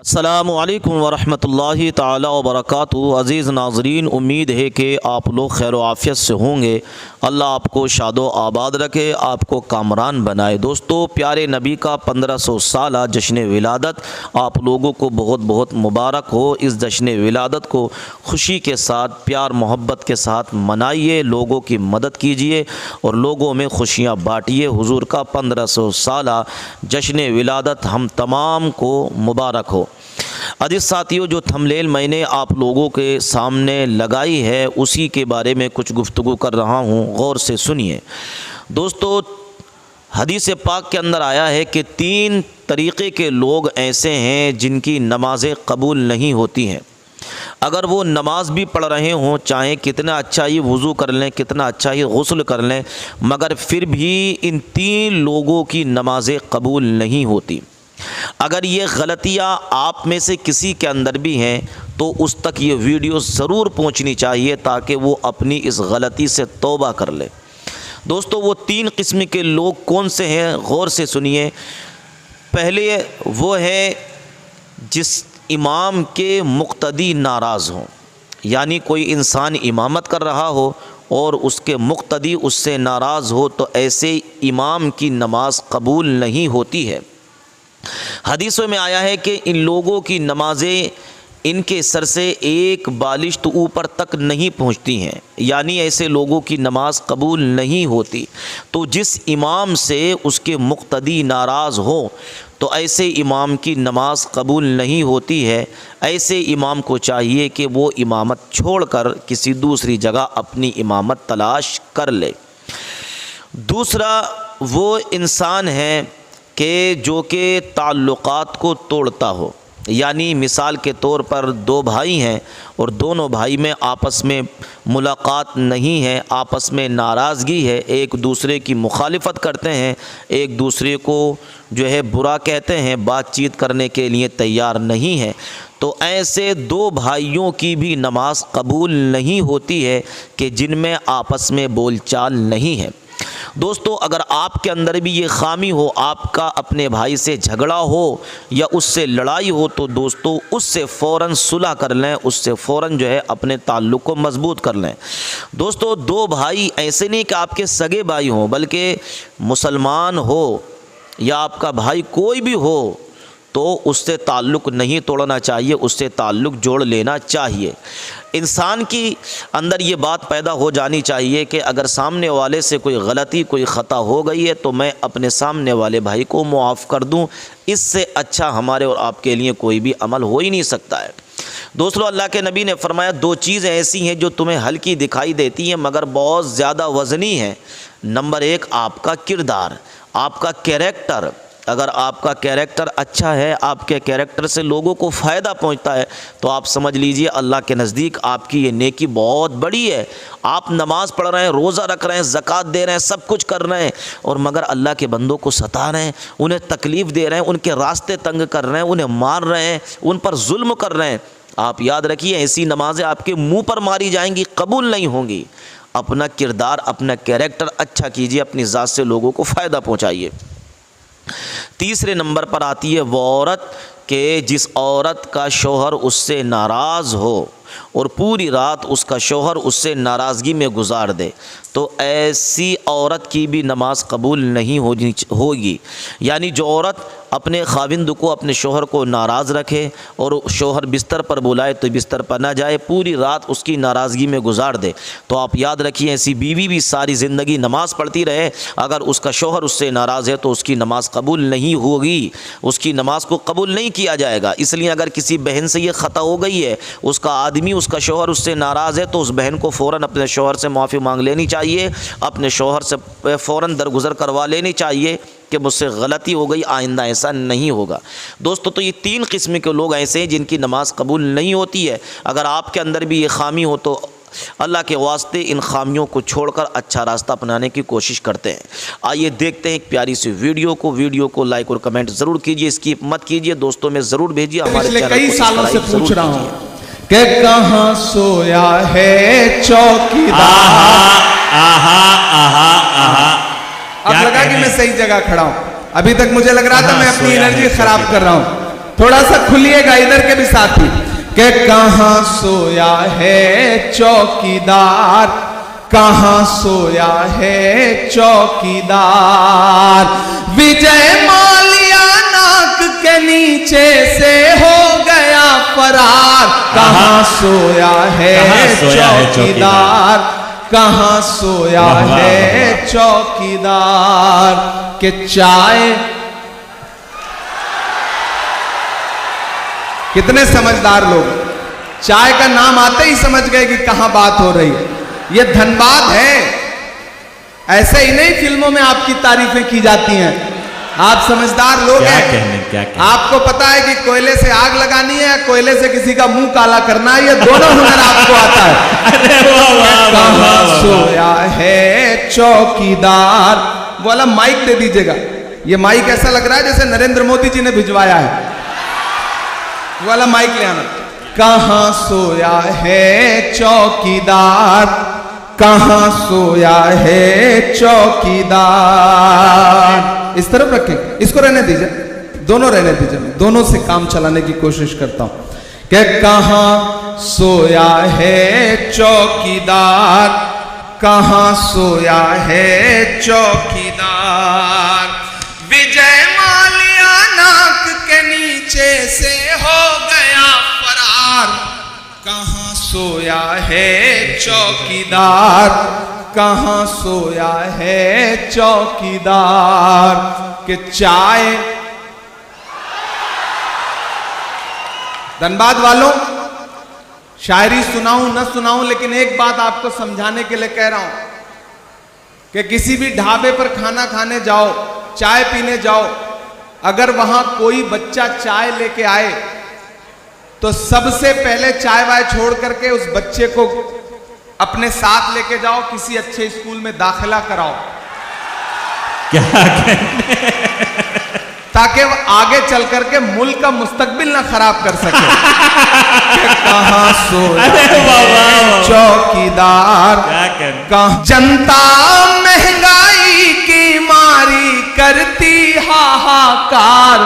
अस्सलामु अलैकुम वरहमतुल्लाहि ताला वबरकातुहू। अज़ीज़ नाज़रीन, उम्मीद है कि आप लोग खैर आफ़ियत से होंगे। अल्लाह आपको शादो आबाद रखे, आपको कामरान बनाए। दोस्तों, प्यारे नबी का 1500 साला जश्न विलादत आप लोगों को बहुत बहुत मुबारक हो। इस जश्न विलादत को खुशी के साथ, प्यार मोहब्बत के साथ मनाइए, लोगों की मदद कीजिए और लोगों में खुशियाँ बाँटिए। हुजूर का 1500 साला जश्न विलादत हम तमाम को मुबारक हो। अजीज़ साथियों, जो थंबनेल मैंने आप लोगों के सामने लगाई है उसी के बारे में कुछ गुफ्तगू कर रहा हूँ, गौर से सुनिए। दोस्तों, हदीस पाक के अंदर आया है कि 3 तरीक़े के लोग ऐसे हैं जिनकी नमाज़ें कबूल नहीं होती हैं। अगर वो नमाज भी पढ़ रहे हों, चाहे कितना अच्छा ही वज़ू कर लें, कितना अच्छा ही गुस्ल कर लें, मगर फिर भी इन 3 लोगों की नमाज़ें कबूल नहीं होती। अगर ये गलतियाँ आप में से किसी के अंदर भी हैं तो उस तक ये वीडियो ज़रूर पहुंचनी चाहिए ताकि वो अपनी इस गलती से तौबा कर ले। दोस्तों, वो 3 किस्म के लोग कौन से हैं, गौर से सुनिए। पहले वो है जिस इमाम के मुक्तदी नाराज़ हों, यानी कोई इंसान इमामत कर रहा हो और उसके मुक्तदी उससे नाराज़ हो तो ऐसे इमाम की नमाज कबूल नहीं होती है। हदीसों में आया है कि इन लोगों की नमाज़ें इनके सर से एक बालिश तो ऊपर तक नहीं पहुंचती हैं, यानी ऐसे लोगों की नमाज कबूल नहीं होती। तो जिस इमाम से उसके मुक्तदी नाराज़ हो तो ऐसे इमाम की नमाज कबूल नहीं होती है। ऐसे इमाम को चाहिए कि वो इमामत छोड़कर किसी दूसरी जगह अपनी इमामत तलाश कर ले। दूसरा वो इंसान है कि जो कि ताल्लुकात को तोड़ता हो, यानी मिसाल के तौर पर 2 भाई हैं और दोनों भाई में आपस में मुलाकात नहीं है, आपस में नाराज़गी है, एक दूसरे की मुखालिफत करते हैं, एक दूसरे को जो है बुरा कहते हैं, बातचीत करने के लिए तैयार नहीं है, तो ऐसे 2 भाइयों की भी नमाज कबूल नहीं होती है कि जिनमें आपस में बोलचाल नहीं है। दोस्तों, अगर आपके अंदर भी ये ख़ामी हो, आपका अपने भाई से झगड़ा हो या उससे लड़ाई हो, तो दोस्तों उससे फ़ौरन सुलह कर लें, उससे फ़ौरन जो है अपने ताल्लुक़ को मज़बूत कर लें। दोस्तों, 2 भाई ऐसे नहीं कि आपके सगे भाई हों, बल्कि मुसलमान हो या आपका भाई कोई भी हो तो उससे ताल्लुक़ नहीं तोड़ना चाहिए, उससे ताल्लुक़ जोड़ लेना चाहिए। इंसान की अंदर ये बात पैदा हो जानी चाहिए कि अगर सामने वाले से कोई गलती, कोई ख़ता हो गई है तो मैं अपने सामने वाले भाई को मुआफ़ कर दूं। इससे अच्छा हमारे और आपके लिए कोई भी अमल हो ही नहीं सकता है। दोस्तों, अल्लाह के नबी ने फरमाया 2 चीज़ें ऐसी हैं जो तुम्हें हल्की दिखाई देती हैं मगर बहुत ज़्यादा वज़नी है। नंबर 1 आपका किरदार, आपका कैरेक्टर। अगर आपका कैरेक्टर अच्छा है, आपके कैरेक्टर से लोगों को फ़ायदा पहुंचता है तो आप समझ लीजिए अल्लाह के नज़दीक आपकी ये नेकी बहुत बड़ी है। आप नमाज पढ़ रहे हैं, रोज़ा रख रहे हैं, ज़कात दे रहे हैं, सब कुछ कर रहे हैं और मगर अल्लाह के बंदों को सता रहे हैं, उन्हें तकलीफ़ दे रहे हैं, उनके रास्ते तंग कर रहे हैं, उन्हें मार रहे हैं, उन पर जुल्म कर रहे हैं। आप याद रखिए, ऐसी नमाज़ें आपके मुँह पर मारी जाएंगी, कबूल नहीं होंगी। अपना किरदार, अपना कैरेक्टर अच्छा कीजिए, अपनी ज़ात से लोगों को फ़ायदा पहुँचाइए। तीसरे नंबर पर आती है वो औरत के जिस औरत का शौहर उससे नाराज़ हो और पूरी रात उसका शौहर उससे नाराज़गी में गुजार दे, तो ऐसी औरत की भी नमाज कबूल नहीं होगी। यानी जो औरत अपने खाविंद को, अपने शौहर को नाराज़ रखे और शौहर बिस्तर पर बुलाए तो बिस्तर पर ना जाए, पूरी रात उसकी नाराज़गी में गुजार दे, तो आप याद रखिए ऐसी बीवी भी सारी ज़िंदगी नमाज़ पढ़ती रहे, अगर उसका शौहर उससे नाराज़ है तो उसकी नमाज़ कबूल नहीं होगी, उसकी नमाज़ को कबूल नहीं किया जाएगा। इसलिए अगर किसी बहन से ये ख़ता हो गई है, उसका आदमी, उसका शौहर उससे नाराज़ है, तो उस बहन को फ़ौरन अपने शौहर से माफ़ी मांग लेनी चाहिए, अपने शौहर से फ़ौरन दरगुज़र करवा लेनी चाहिए कि मुझसे गलती हो गई, आइंदा ऐसा नहीं होगा। दोस्तों, तो ये 3 किस्म के लोग ऐसे हैं जिनकी नमाज़ कबूल नहीं होती है। अगर आपके अंदर भी ये खामी हो तो अल्लाह के वास्ते इन खामियों को छोड़कर अच्छा रास्ता अपनाने की कोशिश करते हैं। आइए देखते हैं एक प्यारी सी वीडियो को लाइक और कमेंट ज़रूर कीजिए, स्किप मत कीजिए, दोस्तों में ज़रूर भेजिए। हमारे पिछले कई सालों से पूछ रहा हूँ कि कहाँ सोया है चौकीदार। अब लगा कि मैं सही जगह खड़ा हूं, अभी तक मुझे लग रहा था मैं अपनी एनर्जी खराब कर रहा हूं। थोड़ा सा खुलिएगा इधर के भी साथी, कि कहां सोया है चौकीदार, कहां सोया है चौकीदार, विजय माल्या नाक के नीचे से हो गया फरार, कहां सोया है चौकीदार, कहां सोया है चौकीदार, के चाय। कितने समझदार लोग, चाय का नाम आते ही समझ गए कि कहां बात हो रही है। ये धनबाद है, ऐसे ही नहीं फिल्मों में आपकी तारीफें की जाती हैं। आप समझदार लोग हैं, क्या आपको पता है कि कोयले से आग लगानी है, कोयले से किसी का मुंह काला करना है, ये दोनों हुनर आपको आता है। कहां सोया है चौकीदार, वाला माइक दे दीजिएगा। ये माइक ऐसा लग रहा है जैसे नरेंद्र मोदी जी ने भिजवाया है, वाला माइक ले आना। कहां सोया है चौकीदार, कहां सोया है चौकीदार, इस तरफ रखें, इसको रहने दीजिए, दोनों रहने दीजिए, दोनों से काम चलाने की कोशिश करता हूं। कि कहां सोया है चौकीदार, कहां सोया है चौकीदार, विजय माल्या नाक के नीचे से हो गया फरार, कहां सोया है चौकीदार, कहां सोया है चौकीदार, के चाय। धनबाद वालों, शायरी सुनाऊं न सुनाऊं, लेकिन एक बात आपको समझाने के लिए कह रहा हूं कि किसी भी ढाबे पर खाना खाने जाओ, चाय पीने जाओ, अगर वहां कोई बच्चा चाय लेके आए तो सबसे पहले चाय वाय छोड़ करके उस बच्चे को अपने साथ लेके जाओ, किसी अच्छे स्कूल में दाखिला कराओ, क्या ताकि वो आगे चल करके मुल्क का मुस्तकबिल ना खराब कर सके। कहां सोया है चौकीदार, कहां जनता महंगाई की मारी करती हाहाकार,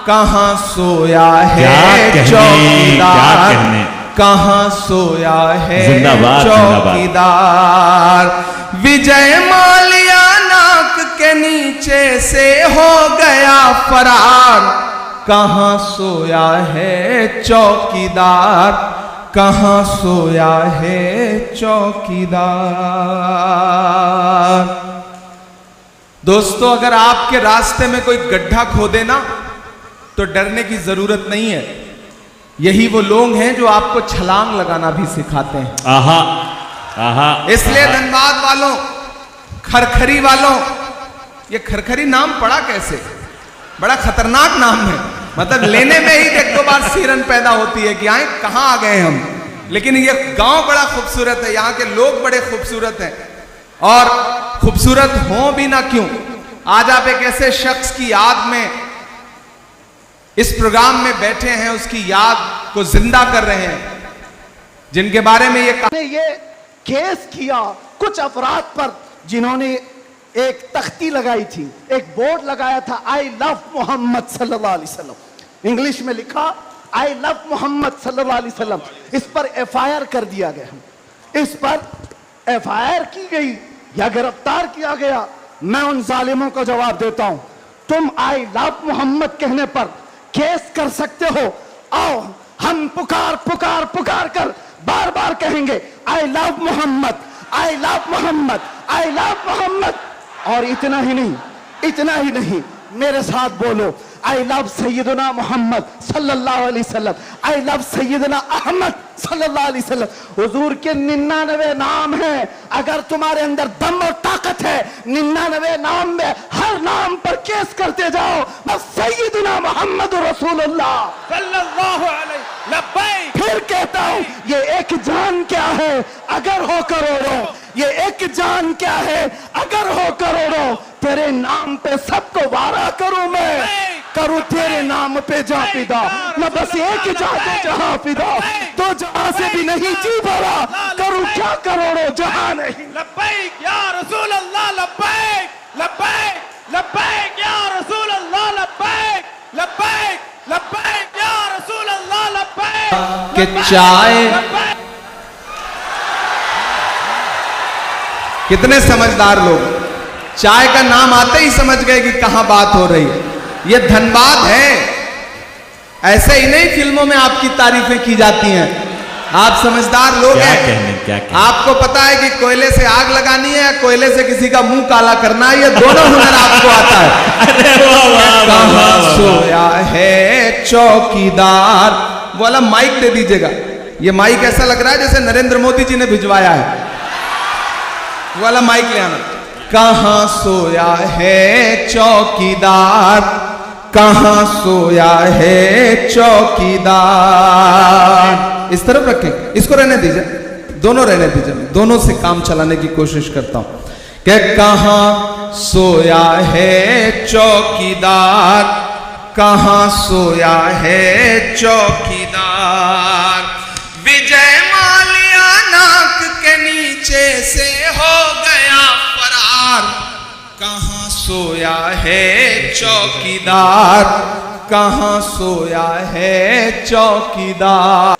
कहां सोया है चौकीदार, कहां सोया है चौकीदार, विजय माल्या नाक के नीचे से हो गया फरार, कहां सोया है चौकीदार, कहां सोया है चौकीदार। दोस्तों, अगर आपके रास्ते में कोई गड्ढा खोदे ना तो डरने की जरूरत नहीं है। यही वो लोग हैं जो आपको छलांग लगाना भी सिखाते हैं। आहा, आहा, इसलिए धनबाद वालों, खरखरी वालों, ये खरखरी नाम पड़ा कैसे? बड़ा खतरनाक नाम है, मतलब लेने में ही एक दो बार सिरन पैदा होती है कि आए कहां आ गए हम। लेकिन ये गांव बड़ा खूबसूरत है, यहाँ के लोग बड़े खूबसूरत हैं, और खूबसूरत हो भी ना क्यों, आज आप एक ऐसे शख्स की याद में इस प्रोग्राम में बैठे हैं, उसकी याद को जिंदा कर रहे हैं, जिनके बारे में ये केस किया कुछ अफराद पर जिन्होंने एक तख्ती लगाई थी, एक बोर्ड लगाया था, आई लव मोहम्मद सल्लल्लाहु अलैहि वसल्लम, इंग्लिश में लिखा आई लव मोहम्मद सल्लल्लाहु अलैहि वसल्लम। इस पर एफआईआर कर दिया गया, इस पर एफआईआर की गई या गिरफ्तार किया गया। मैं उन जालिमों को जवाब देता हूं, तुम आई लव मोहम्मद कहने पर केस कर सकते हो, आओ हम पुकार पुकार पुकार कर बार बार कहेंगे I love Mohammed, I love Mohammed, I love Mohammed. और इतना ही नहीं, इतना ही नहीं, मेरे साथ बोलो आई लव सैयदना मोहम्मद सल्लल्लाहु अलैहि वसल्लम, आई लव सैयदना अहमद सल्लल्लाहु अलैहि वसल्लम। हुजूर के 99 नाम हैं, अगर तुम्हारे अंदर दम और ताकत है 99 नाम में हर नाम पर केस करते जाओ, बस सैयदना मोहम्मद रसूलुल्लाह सल्लल्लाहु अलैहि लब्बैक। फिर कहता हूं, ये एक जान क्या है अगर हो करोड़ों, ये एक जान क्या है अगर हो करोड़ों, तेरे नाम पे सबको वारा करूं मैं, करूं तेरे नाम पे जा फिदा, न बस एक जाते जहां फिदा, तो जहां से भी नहीं जी भरा, करूं क्या करोड़ों जहां नहीं। लब्बैक या रसूल अल्लाह, लब्बैक लब्बैक लब्बैक या रसूल अल्लाह, लब्बैक लब्बैक लब्बैक लब्बैक कि चाय, कितने समझदार लोग, चाय का नाम आते ही समझ गए कि कहां बात हो रही है। ये धनबाद है। ऐसे ही नहीं फिल्मों में आपकी तारीफें की जाती हैं। आप समझदार लोग क्या हैं। कहने, क्या कहने। आपको पता है कि कोयले से आग लगानी है या कोयले से किसी का मुंह काला करना है, ये दोनों हुनर आपको आता है। अरे वाह वाह वाह कहां वाह। सोया है चौकीदार। वो वाला माइक दे दीजिएगा। ये माइक ऐसा लग रहा है जैसे नरेंद्र मोदी जी ने भिजवाया है। वो वाला माइक ले आना। कहां सोया है चौकीदार, कहां सोया है चौकीदार। इस तरफ रखें, इसको रहने दीजिए, दोनों रहने दीजिए। दोनों से काम चलाने की कोशिश करता हूं कि कहां सोया है चौकीदार, कहां सोया है चौकीदार। विजय माल्या नाक के नीचे से हो गया फरार। कहां सोया है चौकीदार, कहां सोया है चौकीदार।